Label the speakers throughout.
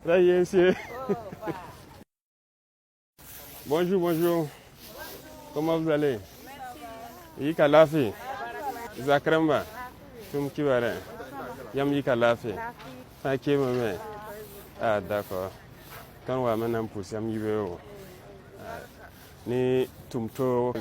Speaker 1: Veuillez, monsieur. Bonjour, bonjour. Comment vous allez? Yi ka lafi. Zakramba. Tum kiware. Yam yi ka lafi. Fa ke mame. Ah, d'accord. Quand on va maintenant pousser am yibe. Ni tumto.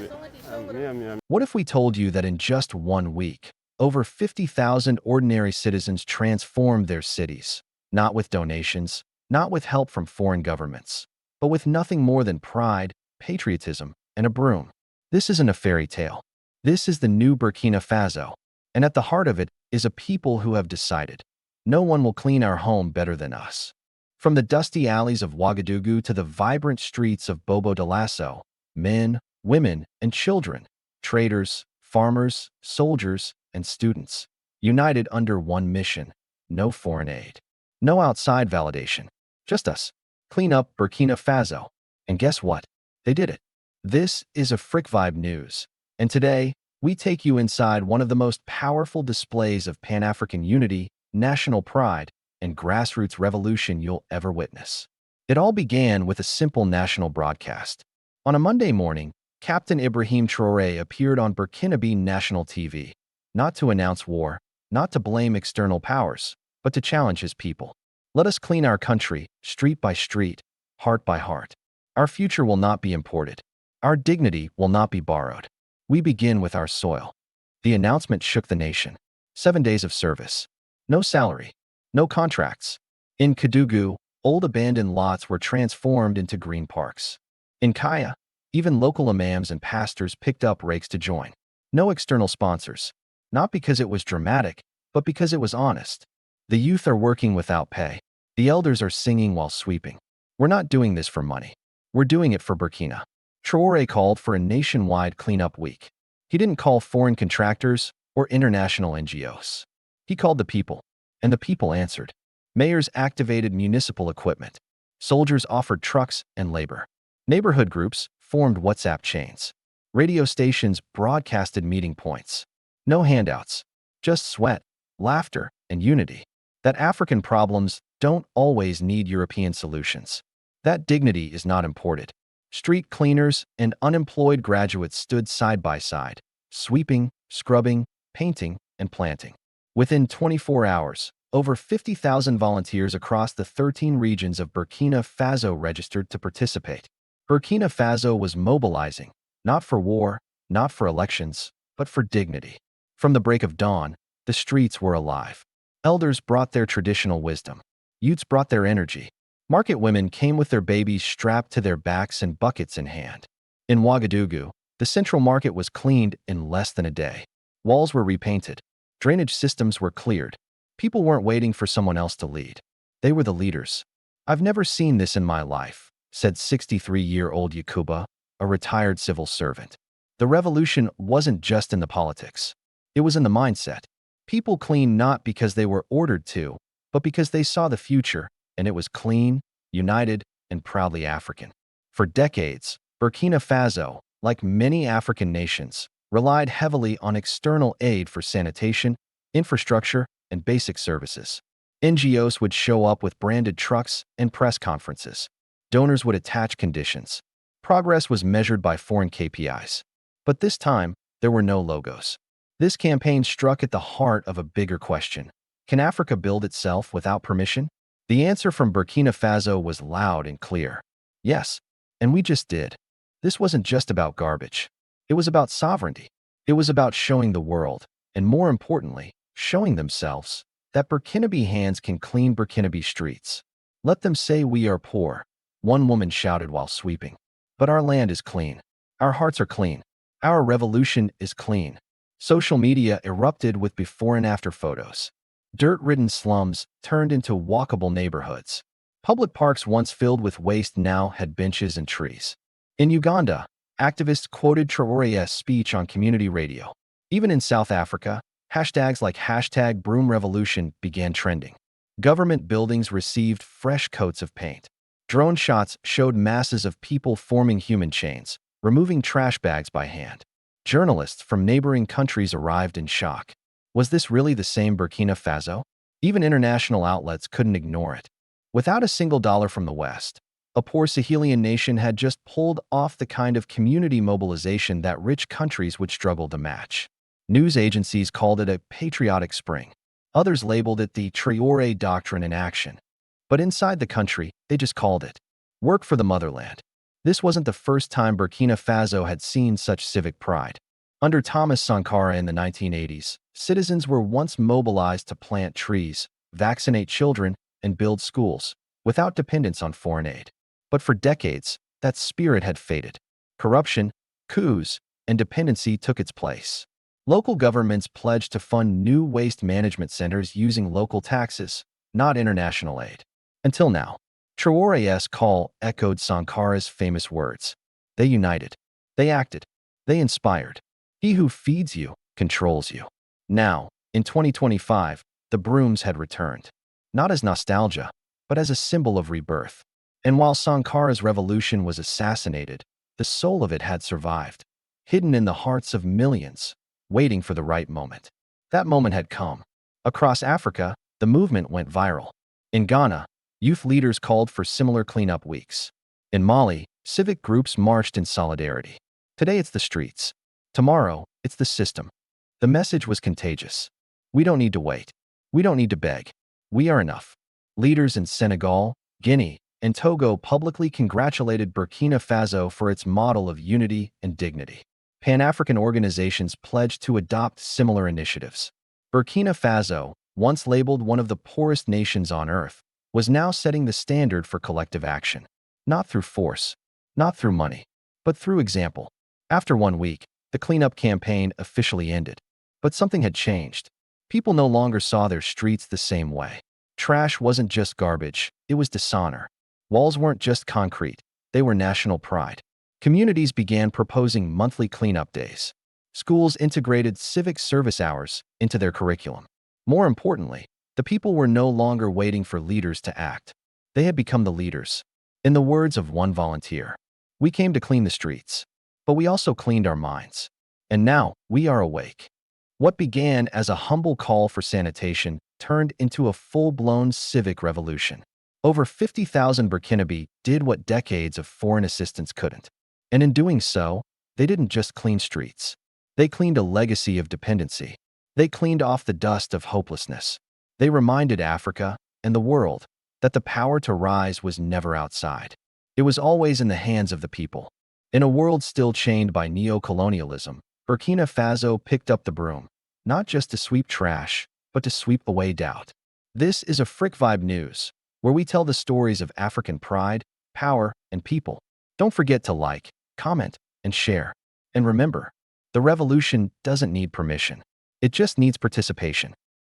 Speaker 2: What if we told you that in just 1 week, over 50,000 ordinary citizens transformed their cities, not with donations, not with help from foreign governments, but with nothing more than pride, patriotism, and a broom? This isn't a fairy tale. This is the new Burkina Faso, and at the heart of it is a people who have decided, no one will clean our home better than us. From the dusty alleys of Ouagadougou to the vibrant streets of Bobo Dioulasso, men, women, and children, traders, farmers, soldiers, and students, united under one mission: no foreign aid, no outside validation, just us. Clean up Burkina Faso. And guess what? They did it. This is a Frick Vibe News, and today, we take you inside one of the most powerful displays of Pan-African unity, national pride, and grassroots revolution you'll ever witness. It all began with a simple national broadcast. On a Monday morning, Captain Ibrahim Traore appeared on Burkinabe national TV, not to announce war, not to blame external powers, but to challenge his people. Let us clean our country, street by street, heart by heart. Our future will not be imported. Our dignity will not be borrowed. We begin with our soil. The announcement shook the nation. 7 days of service. No salary. No contracts. In Kédougou, old abandoned lots were transformed into green parks. In Kaya, even local imams and pastors picked up rakes to join. No external sponsors. Not because it was dramatic, but because it was honest. The youth are working without pay. The elders are singing while sweeping. We're not doing this for money. We're doing it for Burkina. Traore called for a nationwide cleanup week. He didn't call foreign contractors or international NGOs. He called the people, and the people answered. Mayors activated municipal equipment. Soldiers offered trucks and labor. Neighborhood groups formed WhatsApp chains. Radio stations broadcasted meeting points. No handouts, just sweat, laughter, and unity. That African problems don't always need European solutions. That dignity is not imported. Street cleaners and unemployed graduates stood side by side, sweeping, scrubbing, painting, and planting. Within 24 hours, over 50,000 volunteers across the 13 regions of Burkina Faso registered to participate. Burkina Faso was mobilizing, not for war, not for elections, but for dignity. From the break of dawn, the streets were alive. Elders brought their traditional wisdom. Youths brought their energy. Market women came with their babies strapped to their backs and buckets in hand. In Ouagadougou, the central market was cleaned in less than a day. Walls were repainted. Drainage systems were cleared. People weren't waiting for someone else to lead. They were the leaders. "I've never seen this in my life," said 63-year-old Yakuba, a retired civil servant. The revolution wasn't just in the politics. It was in the mindset. People cleaned not because they were ordered to, but because they saw the future, and it was clean, united, and proudly African. For decades, Burkina Faso, like many African nations, relied heavily on external aid for sanitation, infrastructure, and basic services. NGOs would show up with branded trucks and press conferences. Donors would attach conditions. Progress was measured by foreign KPIs. But this time, there were no logos. This campaign struck at the heart of a bigger question. Can Africa build itself without permission? The answer from Burkina Faso was loud and clear. Yes, and we just did. This wasn't just about garbage. It was about sovereignty. It was about showing the world, and more importantly, showing themselves, that Burkinabe hands can clean Burkinabe streets. Let them say we are poor, one woman shouted while sweeping. But our land is clean. Our hearts are clean. Our revolution is clean. Social media erupted with before and after photos. Dirt-ridden slums turned into walkable neighborhoods. Public parks once filled with waste now had benches and trees. In Uganda, activists quoted Traore's speech on community radio. Even in South Africa, hashtags like #BroomRevolution began trending. Government buildings received fresh coats of paint. Drone shots showed masses of people forming human chains, removing trash bags by hand. Journalists from neighboring countries arrived in shock. Was this really the same Burkina Faso? Even international outlets couldn't ignore it. Without a single dollar from the West, a poor Sahelian nation had just pulled off the kind of community mobilization that rich countries would struggle to match. News agencies called it a patriotic spring. Others labeled it the Traore doctrine in action. But inside the country, they just called it work for the motherland. This wasn't the first time Burkina Faso had seen such civic pride. Under Thomas Sankara in the 1980s, citizens were once mobilized to plant trees, vaccinate children, and build schools, without dependence on foreign aid. But for decades, that spirit had faded. Corruption, coups, and dependency took its place. Local governments pledged to fund new waste management centers using local taxes, not international aid. Until now, Traore's call echoed Sankara's famous words. They united. They acted. They inspired. He who feeds you, controls you. Now, in 2025, the brooms had returned. Not as nostalgia, but as a symbol of rebirth. And while Sankara's revolution was assassinated, the soul of it had survived, hidden in the hearts of millions, waiting for the right moment. That moment had come. Across Africa, the movement went viral. In Ghana, youth leaders called for similar cleanup weeks. In Mali, civic groups marched in solidarity. Today it's the streets. Tomorrow, it's the system. The message was contagious. We don't need to wait. We don't need to beg. We are enough. Leaders in Senegal, Guinea, and Togo publicly congratulated Burkina Faso for its model of unity and dignity. Pan-African organizations pledged to adopt similar initiatives. Burkina Faso, once labeled one of the poorest nations on earth, was now setting the standard for collective action. Not through force, not through money, but through example. After 1 week, the cleanup campaign officially ended. But something had changed. People no longer saw their streets the same way. Trash wasn't just garbage, it was dishonor. Walls weren't just concrete, they were national pride. Communities began proposing monthly cleanup days. Schools integrated civic service hours into their curriculum. More importantly, the people were no longer waiting for leaders to act. They had become the leaders. In the words of one volunteer, "We came to clean the streets, but we also cleaned our minds. And now we are awake." What began as a humble call for sanitation turned into a full-blown civic revolution. Over 50,000 Burkinabe did what decades of foreign assistance couldn't. And in doing so, they didn't just clean streets. They cleaned a legacy of dependency. They cleaned off the dust of hopelessness. They reminded Africa and the world that the power to rise was never outside. It was always in the hands of the people. In a world still chained by neo-colonialism, Burkina Faso picked up the broom, not just to sweep trash, but to sweep away doubt. This is a Frick Vibe News, where we tell the stories of African pride, power, and people. Don't forget to like, comment, and share. And remember, the revolution doesn't need permission. It just needs participation.